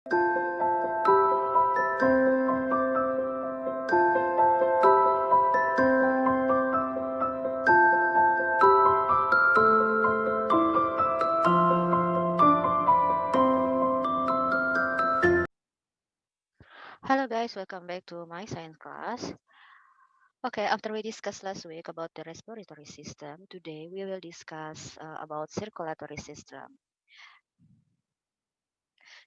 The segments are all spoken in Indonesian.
Hello guys, welcome back to my science class. Okay, after we discussed last week about the respiratory system, today we will discuss about circulatory system.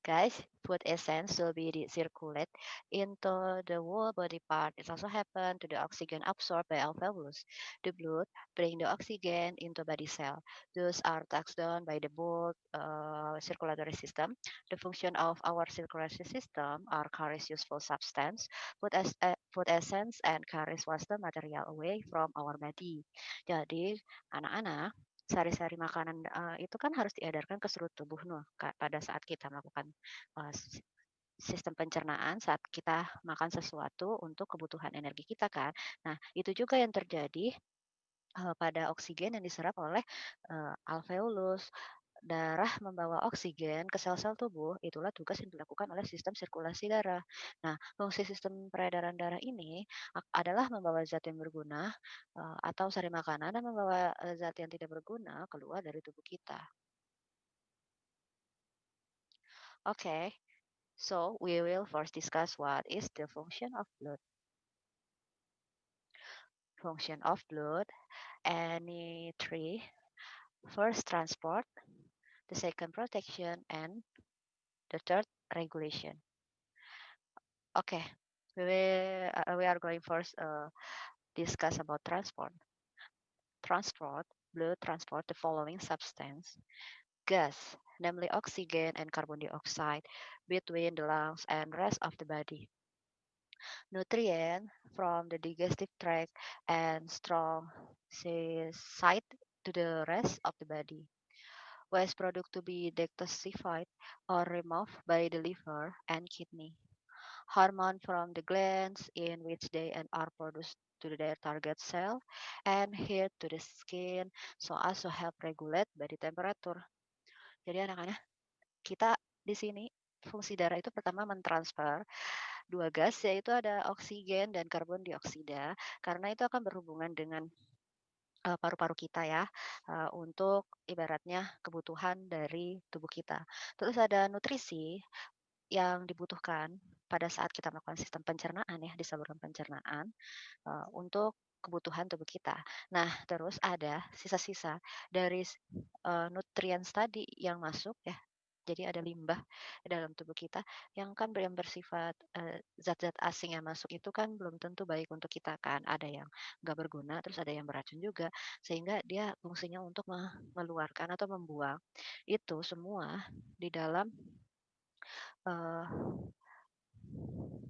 Guys, food essence will be circulate into the whole body part. It also happen to the oxygen absorbed by alveolus. The blood bring the oxygen into body cell. Those are taxed down by the both circulatory system. The function of our circulatory system are carries useful substance, food essence, and carries waste material away from our body. Jadi, anak-anak sari-sari makanan itu kan harus diedarkan ke seluruh tubuh pada saat kita melakukan uh, sistem pencernaan saat kita makan sesuatu untuk kebutuhan energi kita kan. Nah, itu juga yang terjadi pada oksigen yang diserap oleh alveolus. Darah membawa oksigen ke sel-sel tubuh, itulah tugas yang dilakukan oleh sistem sirkulasi darah. Nah, fungsi sistem peredaran darah ini adalah membawa zat yang berguna atau sari makanan dan membawa zat yang tidak berguna keluar dari tubuh kita. Okay, so we will first discuss what is the function of blood. Function of blood, any three. First, transport. The second, protection. And the third, regulation. Okay, we are going first discuss about transport. Transport, blood transport the following substance. Gas, namely oxygen and carbon dioxide, between the lungs and rest of the body. Nutrient from the digestive tract and strong side to the rest of the body. Waste product to be detoxified or removed by the liver and kidney. Hormone from the glands in which they are produced to their target cell and heat to the skin so as to help regulate body temperature. Jadi anak-anak, kita di sini fungsi darah itu pertama mentransfer dua gas, yaitu ada oksigen dan karbon dioksida, karena itu akan berhubungan dengan paru-paru kita ya, untuk ibaratnya kebutuhan dari tubuh kita. Terus ada nutrisi yang dibutuhkan pada saat kita melakukan sistem pencernaan ya, di saluran pencernaan, untuk kebutuhan tubuh kita. Nah, terus ada sisa-sisa dari nutrients tadi yang masuk ya, jadi ada limbah di dalam tubuh kita yang kan yang bersifat zat-zat asing yang masuk itu kan belum tentu baik untuk kita kan. Ada yang nggak berguna, terus ada yang beracun juga, sehingga dia fungsinya untuk mengeluarkan atau membuang itu semua di dalam uh,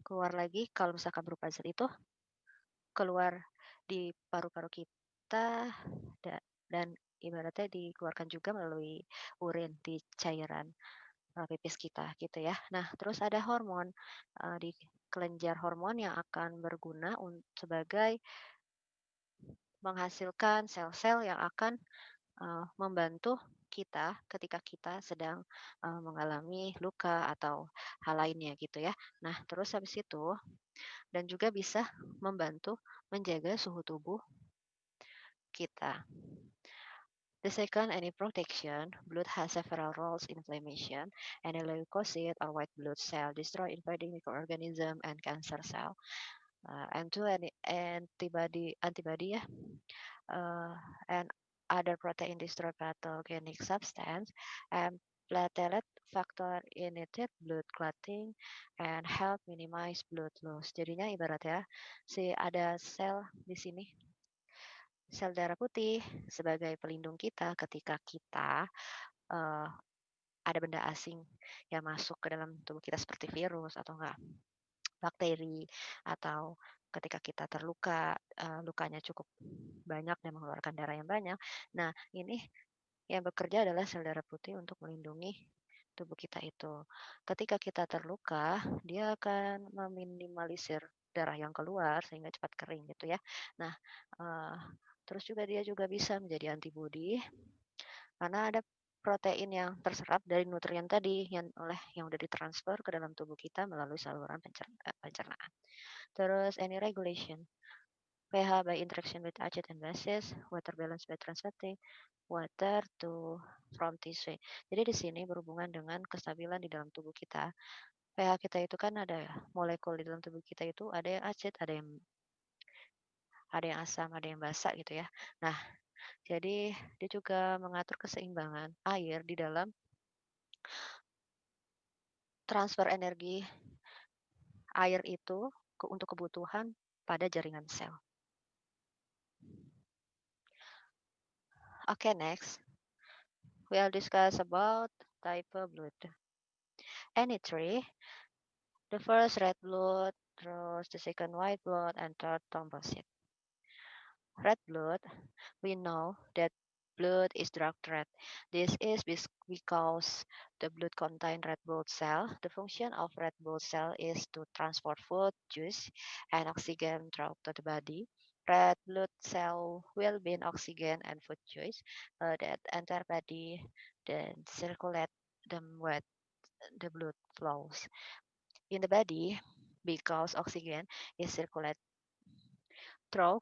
keluar lagi kalau misalkan berupa zat itu keluar di paru-paru kita dan ibaratnya dikeluarkan juga melalui urin di cairan pipis kita gitu ya. Nah, terus ada hormon di kelenjar hormon yang akan berguna sebagai menghasilkan sel-sel yang akan membantu kita ketika kita sedang mengalami luka atau hal lainnya gitu ya. Nah, terus habis itu dan juga bisa membantu menjaga suhu tubuh kita. The second, any protection, blood has several roles in inflammation, and a leukocyte or white blood cell destroy invading microorganism and cancer cell. And two, any antibody ya, and other protein destroy pathogenic substance, and platelet factor initiate blood clotting and help minimize blood loss. Jadinya ibarat ya, ada sel di sini, sel darah putih sebagai pelindung kita ketika kita uh, ada benda asing yang masuk ke dalam tubuh kita seperti virus atau enggak bakteri, atau ketika kita terluka, lukanya cukup banyak dan mengeluarkan darah yang banyak. Nah, ini yang bekerja adalah sel darah putih untuk melindungi tubuh kita itu. Ketika kita terluka, dia akan meminimalisir darah yang keluar sehingga cepat kering gitu ya. Nah, terus juga dia juga bisa menjadi antibodi karena ada protein yang terserap dari nutrien tadi yang udah ditransfer ke dalam tubuh kita melalui saluran pencernaan. Terus any regulation, pH by interaction with acid and bases, water balance by transferring water to from tissue. Jadi di sini berhubungan dengan kestabilan di dalam tubuh kita. pH kita itu kan ada molekul di dalam tubuh kita itu ada yang acid, ada yang asam, ada yang basa gitu ya. Nah, jadi dia juga mengatur keseimbangan air di dalam transfer energi air itu untuk kebutuhan pada jaringan sel. Okay, next we'll discuss about type of blood. Any three, the first red blood, terus the second white blood, and third thrombocyte. Red blood, we know that blood is dark red. This is because the blood contains red blood cell. The function of red blood cell is to transport food, juice, and oxygen throughout the body. Red blood cell will bin oxygen and food juice that enter body, then circulate them with the blood flows in the body because oxygen is circulated through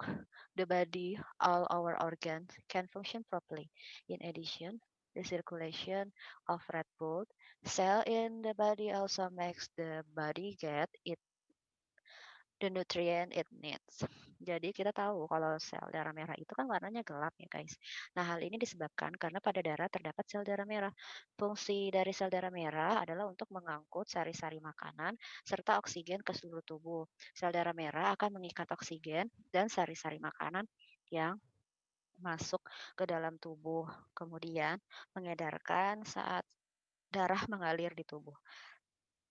the body, all our organs can function properly. In addition, the circulation of red blood cell in the body also makes the body get the nutrient it needs. Jadi kita tahu kalau sel darah merah itu kan warnanya gelap ya guys. Nah hal ini disebabkan karena pada darah terdapat sel darah merah. Fungsi dari sel darah merah adalah untuk mengangkut sari-sari makanan serta oksigen ke seluruh tubuh. Sel darah merah akan mengikat oksigen dan sari-sari makanan yang masuk ke dalam tubuh. Kemudian mengedarkan saat darah mengalir di tubuh.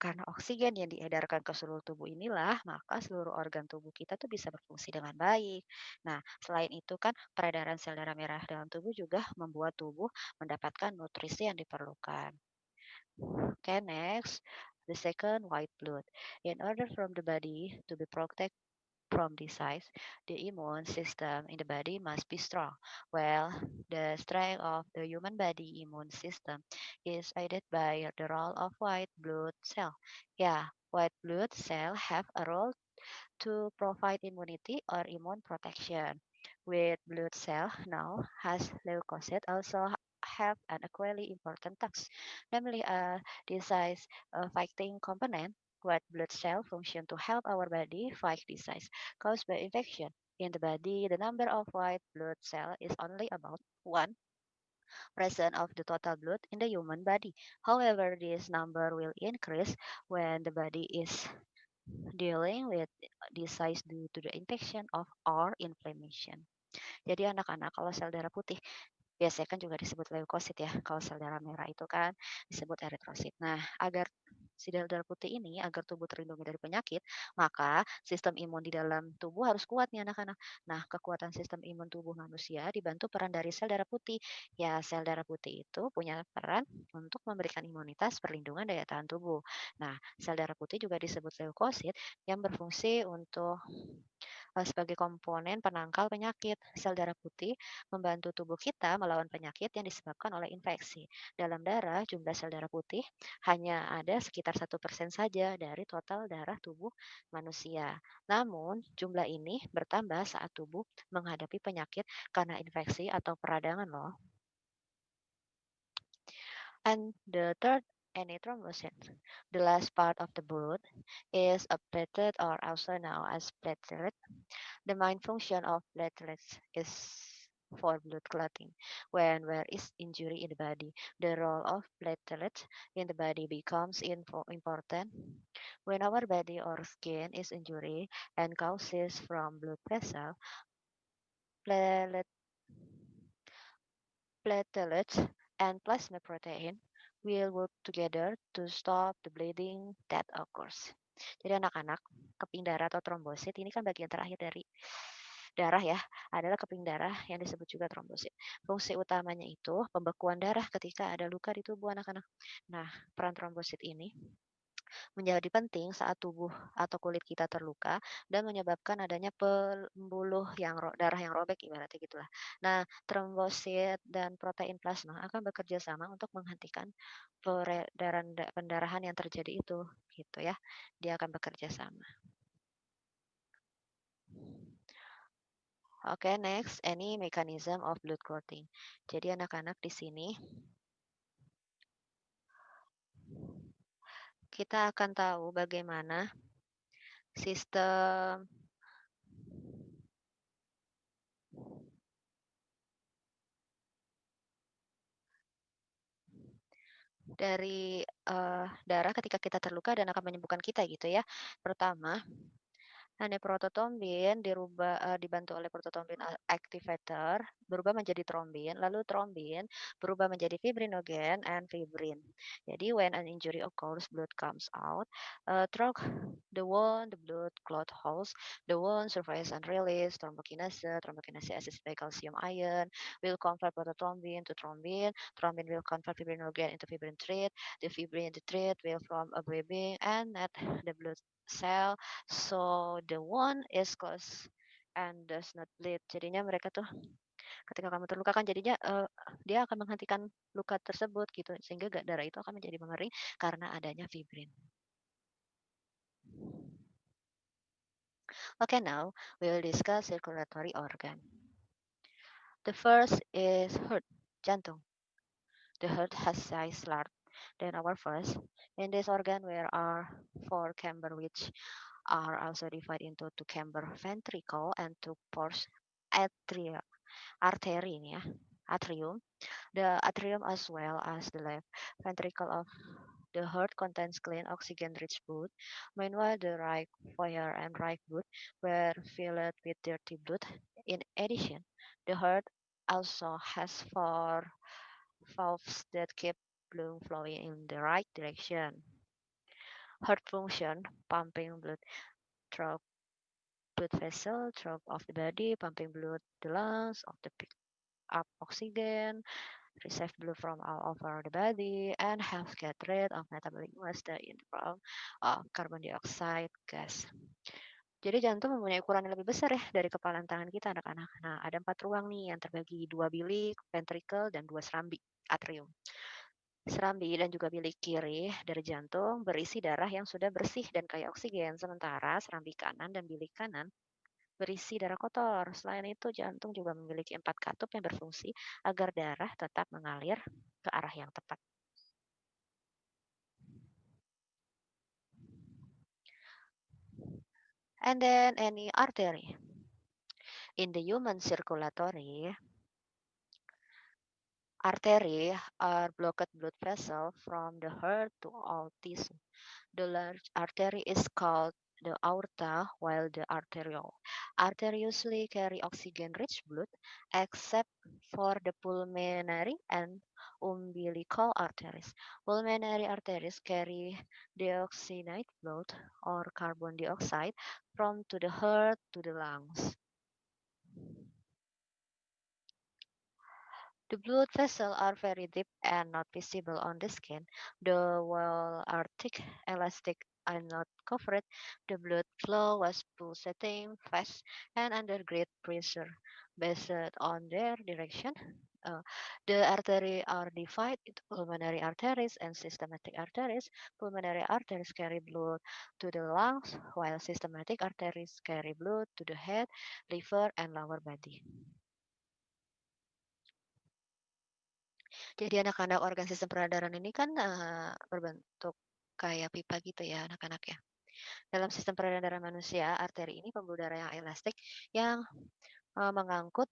Karena oksigen yang diedarkan ke seluruh tubuh inilah, maka seluruh organ tubuh kita tuh bisa berfungsi dengan baik. Nah, selain itu kan peredaran sel darah merah dalam tubuh juga membuat tubuh mendapatkan nutrisi yang diperlukan. Okay, next, the second white blood. In order from the body to be protected from disease, the immune system in the body must be strong. Well, the strength of the human body immune system is aided by the role of white blood cell. Yeah, white blood cell have a role to provide immunity or immune protection. With blood cell now has leukocyte also have an equally important task, namely a disease fighting component. White blood cell function to help our body fight disease caused by infection. In the body, the number of white blood cell is only about 1% of the total blood in the human body. However, this number will increase when the body is dealing with disease due to the infection of or inflammation. Jadi anak-anak kalau sel darah putih biasanya kan juga disebut leukosit ya. Kalau sel darah merah itu kan disebut eritrosit. Nah, agar si sel darah putih ini agar tubuh terlindungi dari penyakit, maka sistem imun di dalam tubuh harus kuat nih anak-anak. Nah, kekuatan sistem imun tubuh manusia dibantu peran dari sel darah putih. Ya, sel darah putih itu punya peran untuk memberikan imunitas perlindungan daya tahan tubuh. Nah, sel darah putih juga disebut leukosit yang berfungsi untuk sebagai komponen penangkal penyakit. Sel darah putih membantu tubuh kita melawan penyakit yang disebabkan oleh infeksi. Dalam darah, jumlah sel darah putih hanya ada sekitar 1% saja dari total darah tubuh manusia. Namun, jumlah ini bertambah saat tubuh menghadapi penyakit karena infeksi atau peradangan loh. And the third thrombocyte, the last part of the blood, is a platelet or also known as platelet. The main function of platelets is for blood clotting. When there is injury in the body, the role of platelets in the body becomes important. When our body or skin is injured and causes from blood vessel, platelet, platelets and plasma protein will work together to stop the bleeding that occurs. Jadi anak-anak, keping darah atau trombosit ini kan bagian terakhir dari darah ya, adalah keping darah yang disebut juga trombosit. Fungsi utamanya itu pembekuan darah ketika ada luka di tubuh anak-anak. Nah, peran trombosit ini menjadi penting saat tubuh atau kulit kita terluka dan menyebabkan adanya pembuluh yang darah yang robek ibaratnya gitulah. Nah, trombosit dan protein plasma akan bekerja sama untuk menghentikan peredaran pendarahan yang terjadi itu, gitu ya. Dia akan bekerja sama. Oke, next, any mechanism of blood clotting. Jadi anak-anak di sini kita akan tahu bagaimana sistem dari darah ketika kita terluka dan akan menyembuhkan kita gitu ya. Pertama, Neprototombin dibantu oleh prototombin activator berubah menjadi trombin, lalu trombin berubah menjadi fibrinogen and fibrin. Jadi when an injury occurs, blood comes out through the wound, the blood clot holes, the wound surface and release thrombokinase. Thrombokinase assists by calcium ion will convert protothrombin to thrombin. Thrombin will convert fibrinogen into fibrin thread. The fibrin thread will form a webbing and net the blood cell so the wound is closed and does not bleed. Jadinya mereka tuh ketika kamu terluka kan jadinya dia akan menghentikan luka tersebut gitu sehingga darah itu akan menjadi mengering karena adanya fibrin. Okay, now we will discuss circulatory organ. The first is heart, jantung. The heart has size larger than our first. In this organ, there are four chambers which are also divided into two chamber ventricle and two pores atria, artery ini ya, atrium. The atrium as well as the left ventricle of the heart contains clean oxygen-rich blood. Meanwhile, the right fire and right blood were filled with dirty blood. In addition, the heart also has four valves that keep blood flowing in the right direction. Heart function, pumping blood through blood vessel throughout of the body, pumping blood to the lungs of the pick up oxygen, receive blood from all over the body, and help get rid of metabolic waste in the form of carbon dioxide gas. Jadi jantung mempunyai ukuran yang lebih besar ya dari kepalan tangan kita anak-anak. Nah, ada 4 ruang nih yang terbagi 2 bilik, ventricle, dan 2 serambi, atrium. Serambi dan juga bilik kiri dari jantung berisi darah yang sudah bersih dan kaya oksigen, sementara serambi kanan dan bilik kanan berisi darah kotor. Selain itu, jantung juga memiliki 4 katup yang berfungsi agar darah tetap mengalir ke arah yang tepat. And then any artery. In the human circulatory, artery are blocked blood vessels from the heart to all tissue. The large artery is called the aorta, while the arteriole usually carry oxygen-rich blood, except for the pulmonary and umbilical arteries. Pulmonary arteries carry deoxynitrate blood or carbon dioxide from to the heart to the lungs. The blood vessels are very deep and not visible on the skin. The wall are thick, elastic, and not covered. The blood flow was pulsating fast and under great pressure. Based on their direction, uh, the arteries are divided into pulmonary arteries and systematic arteries. Pulmonary arteries carry blood to the lungs, while systematic arteries carry blood to the head, liver, and lower body. Jadi anak-anak organ sistem peredaran ini kan berbentuk kayak pipa gitu ya anak-anak ya. Dalam sistem peredaran manusia, arteri ini pembuluh darah yang elastik yang mengangkut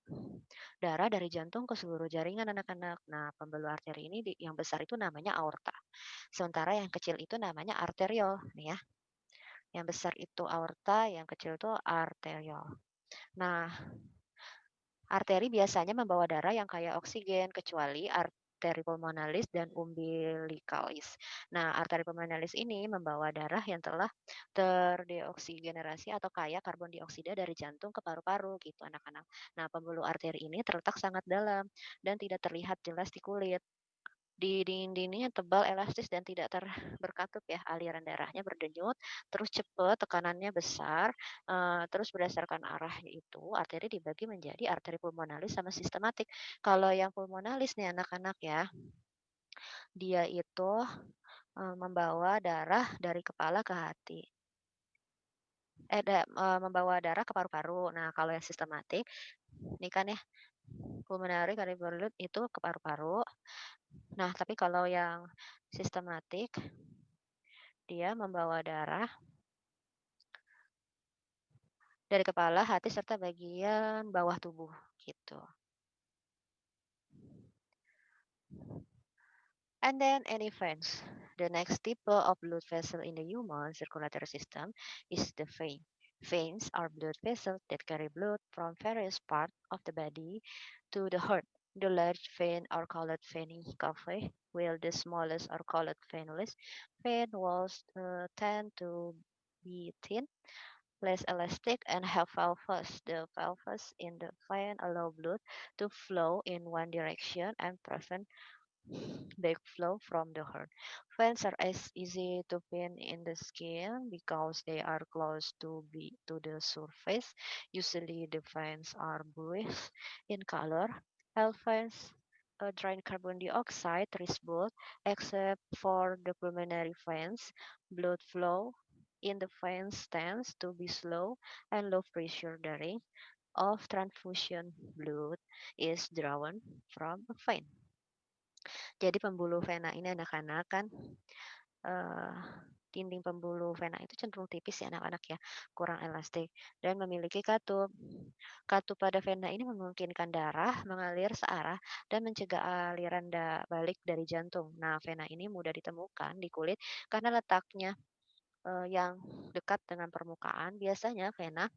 darah dari jantung ke seluruh jaringan anak-anak. Nah, pembuluh arteri ini yang besar itu namanya aorta. Sementara yang kecil itu namanya arteriol nih ya. Yang besar itu aorta, yang kecil itu arteriol. Nah, arteri biasanya membawa darah yang kaya oksigen, kecuali arteri pulmonalis dan umbilicalis. Nah, arteri pulmonalis ini membawa darah yang telah terdeoksigenasi atau kaya karbon dioksida dari jantung ke paru-paru gitu anak-anak. Nah, pembuluh arteri ini terletak sangat dalam dan tidak terlihat jelas di kulit. Dinding-dindingnya tebal, elastis, dan tidak berkatup ya. Aliran darahnya berdenyut, terus cepat, tekanannya besar. Terus berdasarkan arah itu, arteri dibagi menjadi arteri pulmonalis sama sistematik. Kalau yang pulmonalis nih anak-anak ya, dia itu membawa darah dari kepala ke hati. Membawa darah ke paru-paru. Nah, kalau yang sistematik, ini kan ya, pulmonary cardiovascular itu ke paru-paru. Nah, tapi kalau yang sistematik, dia membawa darah dari kepala, hati, serta bagian bawah tubuh, gitu. And then any veins. The next type of blood vessel in the human circulatory system is the vein. Veins are blood vessels that carry blood from various parts of the body to the heart. The large veins are called veni cavae, while the smallest are called venules. Vein walls tend to be thin, less elastic, and have valves. The valves in the vein allow blood to flow in one direction and prevent backflow from the heart. Veins are as easy to find in the skin because they are close to the surface. Usually the veins are bluish in color. L veins drain carbon dioxide rich blood, except for the pulmonary veins. Blood flow in the veins tends to be slow and low pressure. The rate of transfusion blood is drawn from a vein. Jadi pembuluh vena ini anak-anak kan, eee, dinding pembuluh vena itu cenderung tipis ya anak-anak ya, kurang elastik dan memiliki katup. Katup pada vena ini memungkinkan darah mengalir searah dan mencegah aliran balik dari jantung. Nah, vena ini mudah ditemukan di kulit karena letaknya, yang dekat dengan permukaan. Biasanya vena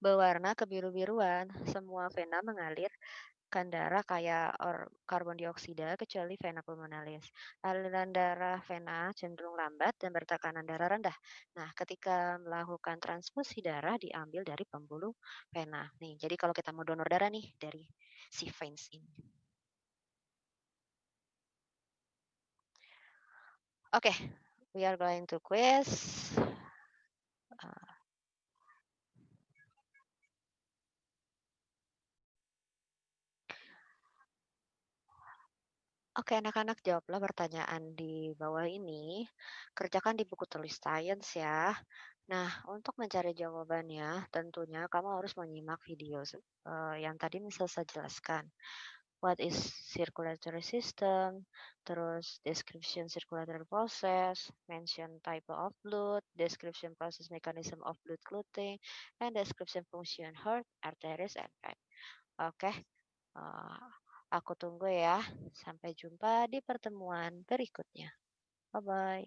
berwarna kebiru-biruan. Semua vena mengalir darah kayak karbon dioksida kecuali vena pulmonalis. Aliran darah vena cenderung lambat dan bertekanan darah rendah. Nah, ketika melakukan transfusi darah diambil dari pembuluh vena. Nih, jadi kalau kita mau donor darah nih dari si veins ini. Oke, we are going to quiz. Uh, Oke, anak-anak jawablah pertanyaan di bawah ini. Kerjakan di buku tulis sains ya. Nah, untuk mencari jawabannya, tentunya kamu harus menyimak video yang tadi bisa saya jelaskan. What is circulatory system, terus description circulatory process, mention type of blood, description process mechanism of blood clotting, and description function heart, arteries, and vein. Oke, uh, aku tunggu ya. Sampai jumpa di pertemuan berikutnya. Bye-bye.